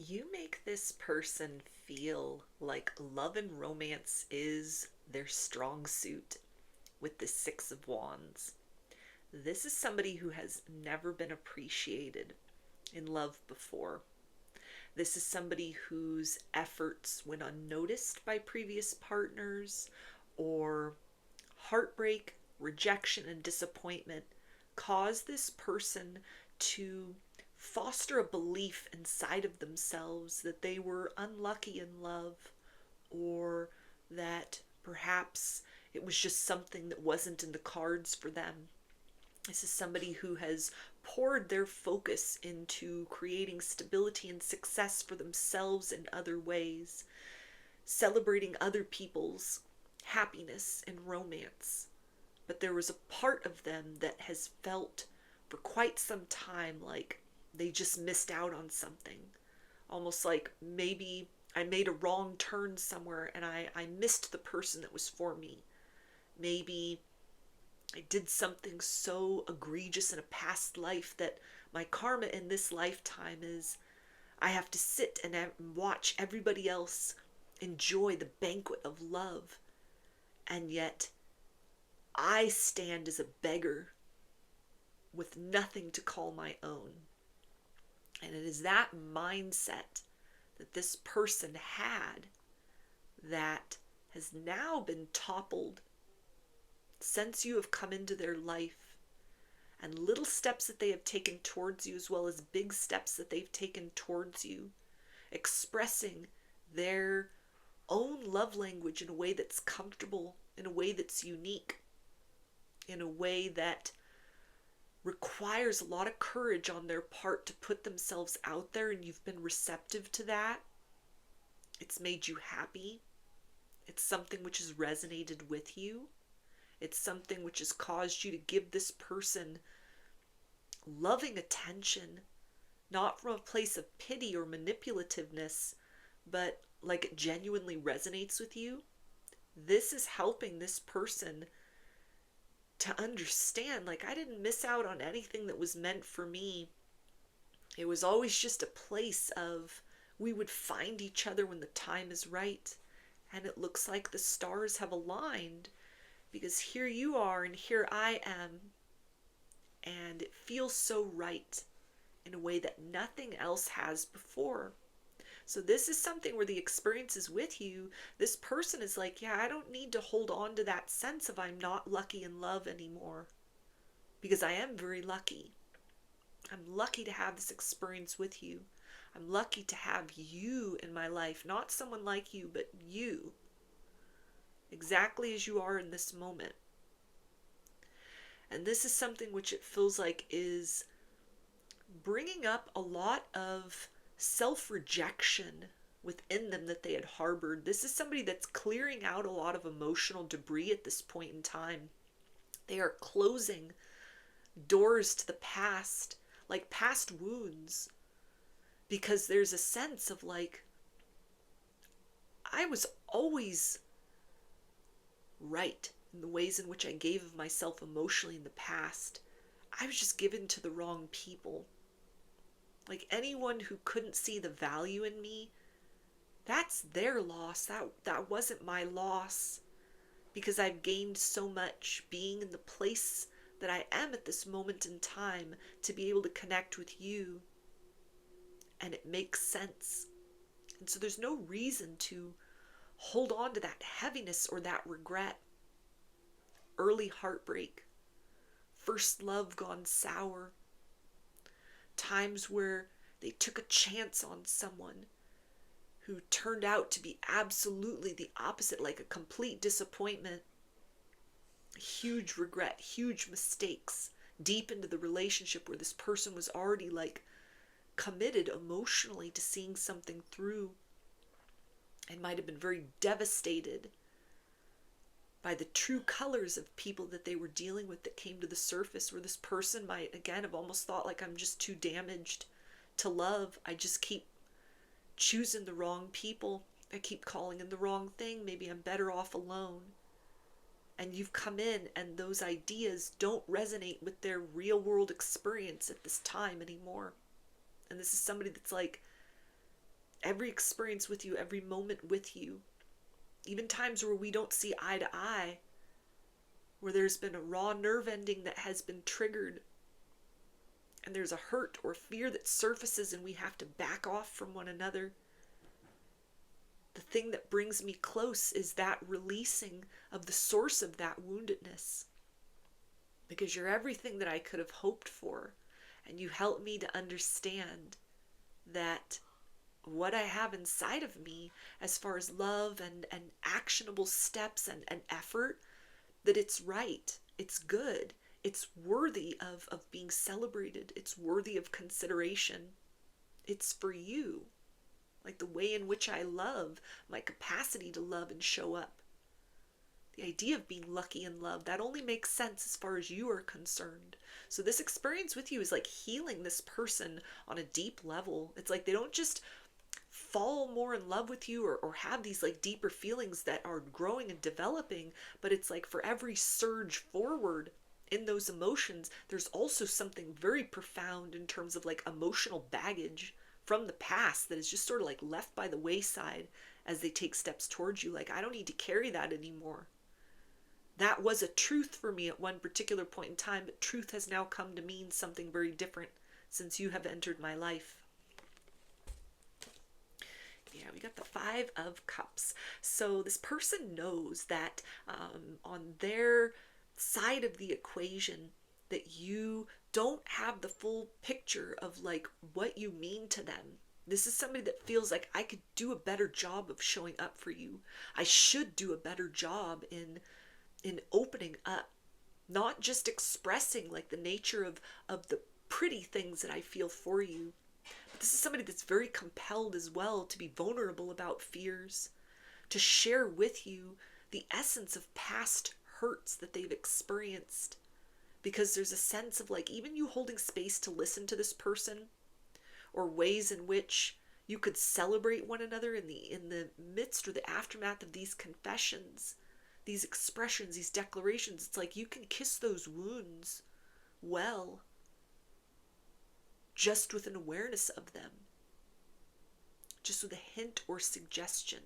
You make this person feel like love and romance is their strong suit with the Six of Wands. This is somebody who has never been appreciated in love before. This is somebody whose efforts went unnoticed by previous partners, or heartbreak, rejection, and disappointment cause this person to foster a belief inside of themselves that they were unlucky in love, or that perhaps it was just something that wasn't in the cards for them. This is somebody who has poured their focus into creating stability and success for themselves in other ways, celebrating other people's happiness and romance. But there was a part of them that has felt for quite some time like they just missed out on something. Almost like maybe I made a wrong turn somewhere and I missed the person that was for me. Maybe I did something so egregious in a past life that my karma in this lifetime is I have to sit and watch everybody else enjoy the banquet of love, and yet I stand as a beggar with nothing to call my own. And it is that mindset that this person had that has now been toppled since you have come into their life, and little steps that they have taken towards you, as well as big steps that they've taken towards you, expressing their own love language in a way that's comfortable, in a way that's unique, in a way that requires a lot of courage on their part to put themselves out there, and you've been receptive to that. It's made you happy. It's something which has resonated with you. It's something which has caused you to give this person loving attention, not from a place of pity or manipulativeness, but like it genuinely resonates with you. This is helping this person to understand, like, I didn't miss out on anything that was meant for me. It was always just a place of we would find each other when the time is right. And it looks like the stars have aligned, because here you are and here I am. And it feels so right in a way that nothing else has before. So this is something where the experience is with you. This person is like, yeah, I don't need to hold on to that sense of I'm not lucky in love anymore, because I am very lucky. I'm lucky to have this experience with you. I'm lucky to have you in my life, not someone like you, but you, exactly as you are in this moment. And this is something which it feels like is bringing up a lot of self-rejection within them that they had harbored. This is somebody that's clearing out a lot of emotional debris at this point in time. They are closing doors to the past, like past wounds, because there's a sense of like, I was always right in the ways in which I gave of myself emotionally in the past. I was just given to the wrong people. Like, anyone who couldn't see the value in me, that's their loss. That wasn't my loss, because I've gained so much being in the place that I am at this moment in time to be able to connect with you. And it makes sense. And so there's no reason to hold on to that heaviness or that regret. Early heartbreak, first love gone sour, times where they took a chance on someone who turned out to be absolutely the opposite, like a complete disappointment, huge regret, huge mistakes, deep into the relationship where this person was already like committed emotionally to seeing something through, and might have been very devastated by the true colors of people that they were dealing with that came to the surface, where this person might again have almost thought like, I'm just too damaged to love. I just keep choosing the wrong people. I keep calling in the wrong thing. Maybe I'm better off alone. And you've come in and those ideas don't resonate with their real world experience at this time anymore. And this is somebody that's like, every experience with you, every moment with you, even times where we don't see eye to eye, where there's been a raw nerve ending that has been triggered, and there's a hurt or fear that surfaces and we have to back off from one another. The thing that brings me close is that releasing of the source of that woundedness. Because you're everything that I could have hoped for. And you help me to understand that what I have inside of me, as far as love and actionable steps and effort, that it's right, it's good, it's worthy of being celebrated, it's worthy of consideration. It's for you. Like the way in which I love, my capacity to love and show up. The idea of being lucky in love, that only makes sense as far as you are concerned. So this experience with you is like healing this person on a deep level. It's like they don't just fall more in love with you or have these like deeper feelings that are growing and developing, but it's like for every surge forward in those emotions, there's also something very profound in terms of like emotional baggage from the past that is just sort of like left by the wayside as they take steps towards you. Like, I don't need to carry that anymore. That was a truth for me at one particular point in time, but truth has now come to mean something very different since you have entered my life. Yeah, we got the Five of Cups. So this person knows that on their side of the equation, that you don't have the full picture of like what you mean to them. This is somebody that feels like I could do a better job of showing up for you. I should do a better job in opening up, not just expressing like the nature of the pretty things that I feel for you. But this is somebody that's very compelled as well to be vulnerable about fears, to share with you the essence of past hurts that they've experienced. Because there's a sense of like even you holding space to listen to this person, or ways in which you could celebrate one another in the midst or the aftermath of these confessions, these expressions, these declarations. It's like you can kiss those wounds well, just with an awareness of them, just with a hint or suggestion,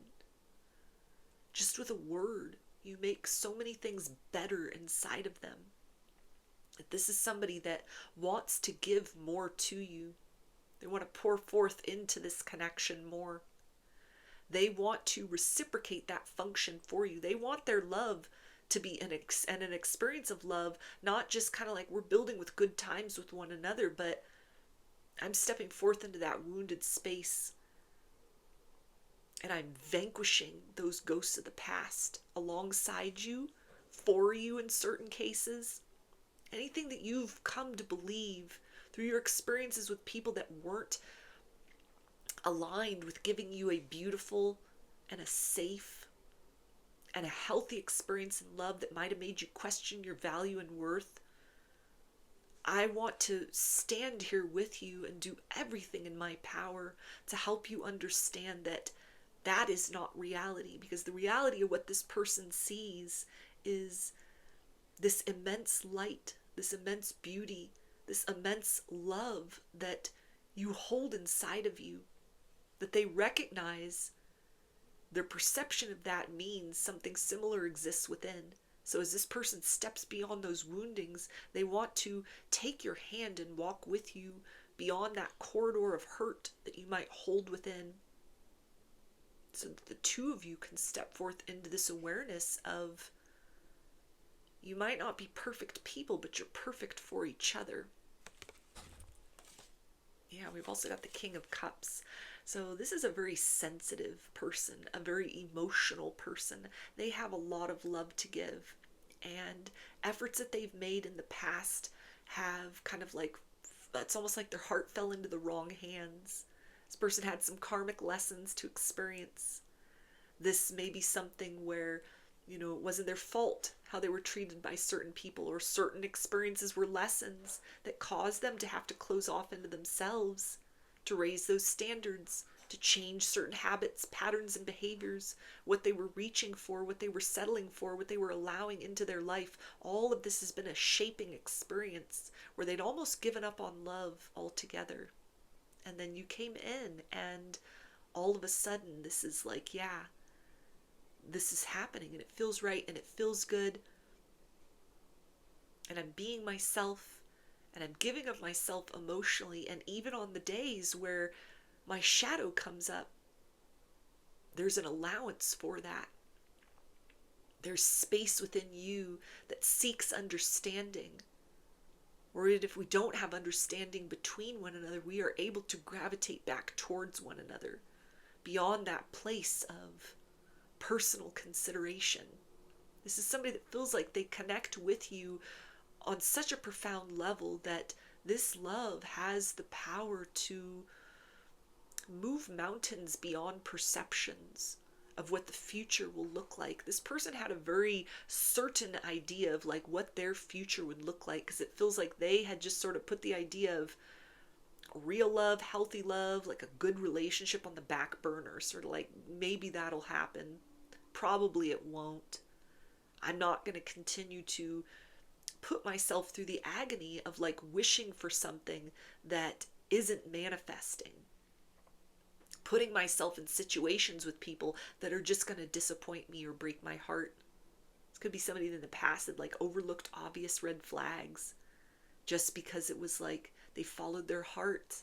just with a word. You make so many things better inside of them. That this is somebody that wants to give more to you. They want to pour forth into this connection more. They want to reciprocate that function for you. They want their love to be an experience of love, not just kind of like we're building with good times with one another, but I'm stepping forth into that wounded space and I'm vanquishing those ghosts of the past alongside you, for you in certain cases. Anything that you've come to believe through your experiences with people that weren't aligned with giving you a beautiful and a safe and a healthy experience in love that might have made you question your value and worth. I want to stand here with you and do everything in my power to help you understand that that is not reality, because the reality of what this person sees is this immense light, this immense beauty, this immense love that you hold inside of you, that they recognize their perception of that means something similar exists within. So as this person steps beyond those woundings, they want to take your hand and walk with you beyond that corridor of hurt that you might hold within, so that the two of you can step forth into this awareness of you might not be perfect people, but you're perfect for each other. Yeah, we've also got the King of Cups. So this is a very sensitive person, a very emotional person. They have a lot of love to give, and efforts that they've made in the past have kind of like, it's almost like their heart fell into the wrong hands. This person had some karmic lessons to experience. This may be something where, it wasn't their fault how they were treated by certain people, or certain experiences were lessons that caused them to have to close off into themselves, to raise those standards, to change certain habits, patterns, and behaviors, what they were reaching for, what they were settling for, what they were allowing into their life. All of this has been a shaping experience where they'd almost given up on love altogether. And then you came in and all of a sudden this is like, yeah, this is happening and it feels right and it feels good. And I'm being myself and I'm giving of myself emotionally. And even on the days where my shadow comes up, there's an allowance for that. There's space within you that seeks understanding. Or if we don't have understanding between one another, we are able to gravitate back towards one another, beyond that place of personal consideration. This is somebody that feels like they connect with you on such a profound level that this love has the power to move mountains beyond perceptions of what the future will look like. This person had a very certain idea of like what their future would look like, because it feels like they had just sort of put the idea of real love, healthy love, like a good relationship on the back burner, sort of like maybe that'll happen. Probably it won't. I'm not going to continue to put myself through the agony of like wishing for something that isn't manifesting. Putting myself in situations with people that are just going to disappoint me or break my heart. This could be somebody in the past that like overlooked obvious red flags just because it was like they followed their heart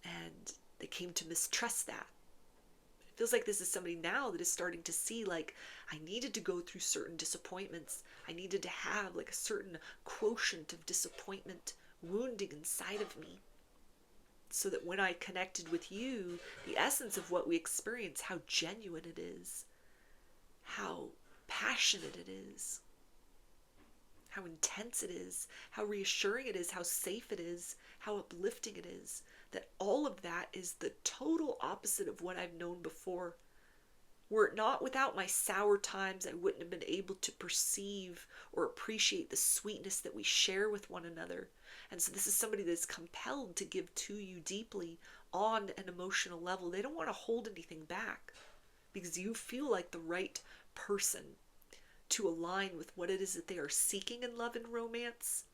and they came to mistrust that. It feels like this is somebody now that is starting to see like, I needed to go through certain disappointments. I needed to have like a certain quotient of disappointment wounding inside of me, so that when I connected with you, the essence of what we experience, how genuine it is, how passionate it is, how intense it is, how reassuring it is, how safe it is, how uplifting it is, that all of that is the total opposite of what I've known before. Were it not without my sour times, I wouldn't have been able to perceive or appreciate the sweetness that we share with one another. And so this is somebody that's compelled to give to you deeply on an emotional level. They don't want to hold anything back because you feel like the right person to align with what it is that they are seeking in love and romance.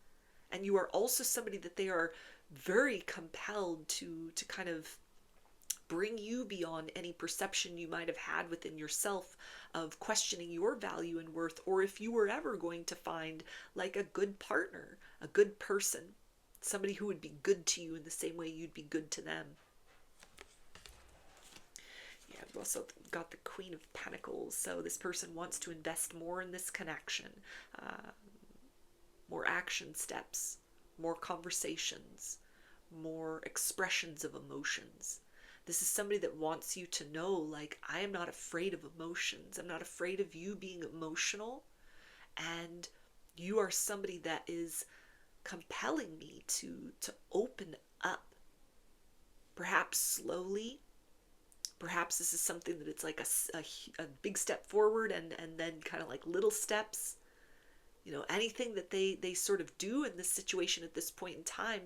And you are also somebody that they are very compelled to kind of bring you beyond any perception you might have had within yourself of questioning your value and worth, or if you were ever going to find like a good partner, a good person, somebody who would be good to you in the same way you'd be good to them. Yeah, I've also got the Queen of Pentacles. So this person wants to invest more in this connection, more action steps, more conversations, more expressions of emotions. This is somebody that wants you to know, like, I am not afraid of emotions. I'm not afraid of you being emotional. And you are somebody that is compelling me to open up. Perhaps slowly. Perhaps this is something that it's like a big step forward and then kind of like little steps. You know, anything that they sort of do in this situation at this point in time,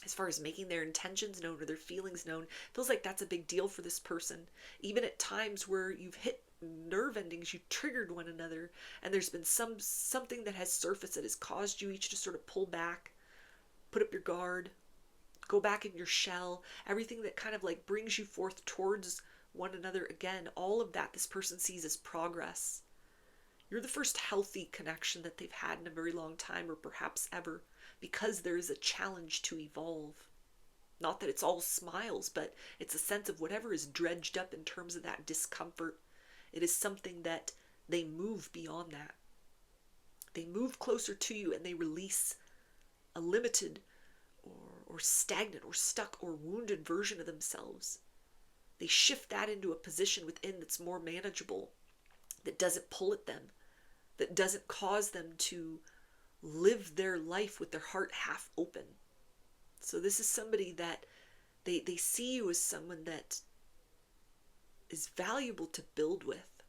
as far as making their intentions known or their feelings known, feels like that's a big deal for this person. Even at times where you've hit nerve endings, you triggered one another, and there's been something that has surfaced that has caused you each to sort of pull back, put up your guard, go back in your shell, everything that kind of like brings you forth towards one another again, all of that this person sees as progress. You're the first healthy connection that they've had in a very long time, or perhaps ever, because there is a challenge to evolve. Not that it's all smiles, but it's a sense of whatever is dredged up in terms of that discomfort. It is something that they move beyond that. They move closer to you and they release a limited or stagnant or stuck or wounded version of themselves. They shift that into a position within that's more manageable, that doesn't pull at them, that doesn't cause them to live their life with their heart half open. So this is somebody that they see you as someone that is valuable to build with,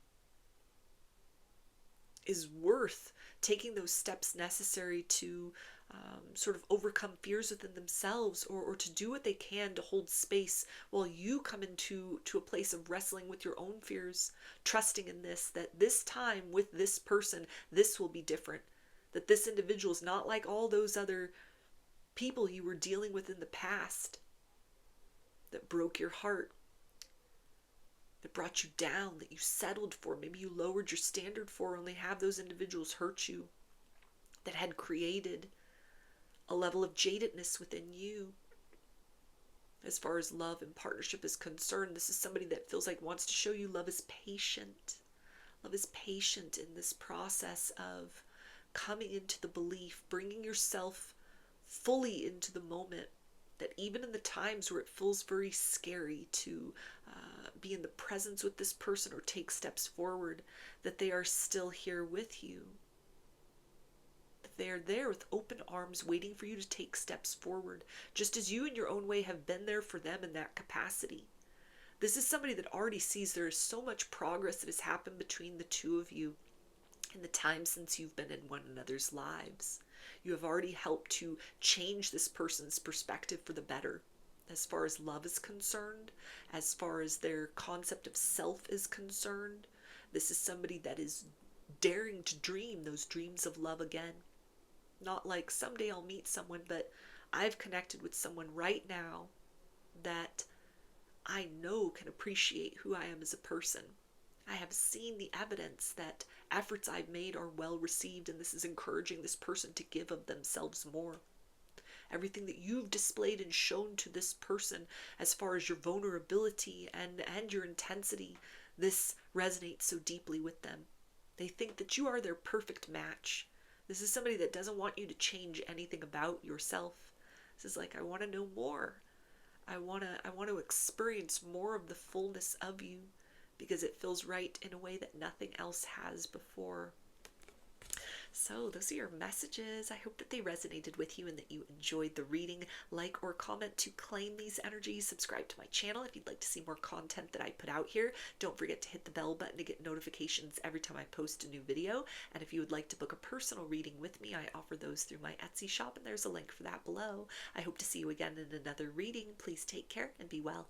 is worth taking those steps necessary to sort of overcome fears within themselves, or to do what they can to hold space while you come into a place of wrestling with your own fears, trusting in this, that this time with this person, this will be different, that this individual is not like all those other people you were dealing with in the past, that broke your heart, that brought you down, that you settled for, maybe you lowered your standard for, only have those individuals hurt you, that had created a level of jadedness within you. As far as love and partnership is concerned, this is somebody that feels like wants to show you love is patient. Love is patient in this process of coming into the belief, bringing yourself fully into the moment, that even in the times where it feels very scary to be in the presence with this person or take steps forward, that they are still here with you. That they are there with open arms waiting for you to take steps forward, just as you in your own way have been there for them in that capacity. This is somebody that already sees there is so much progress that has happened between the two of you in the time since you've been in one another's lives. You have already helped to change this person's perspective for the better, as far as love is concerned, as far as their concept of self is concerned. This is somebody that is daring to dream those dreams of love again. Not like someday I'll meet someone, but I've connected with someone right now that I know can appreciate who I am as a person. I have seen the evidence that efforts I've made are well received, and this is encouraging this person to give of themselves more. Everything that you've displayed and shown to this person as far as your vulnerability and your intensity, this resonates so deeply with them. They think that you are their perfect match. This is somebody that doesn't want you to change anything about yourself. This is like, I want to know more. I want to experience more of the fullness of you, because it feels right in a way that nothing else has before. So those are your messages. I hope that they resonated with you and that you enjoyed the reading. Like or comment to claim these energies. Subscribe to my channel if you'd like to see more content that I put out here. Don't forget to hit the bell button to get notifications every time I post a new video. And if you would like to book a personal reading with me, I offer those through my Etsy shop, and there's a link for that below. I hope to see you again in another reading. Please take care and be well.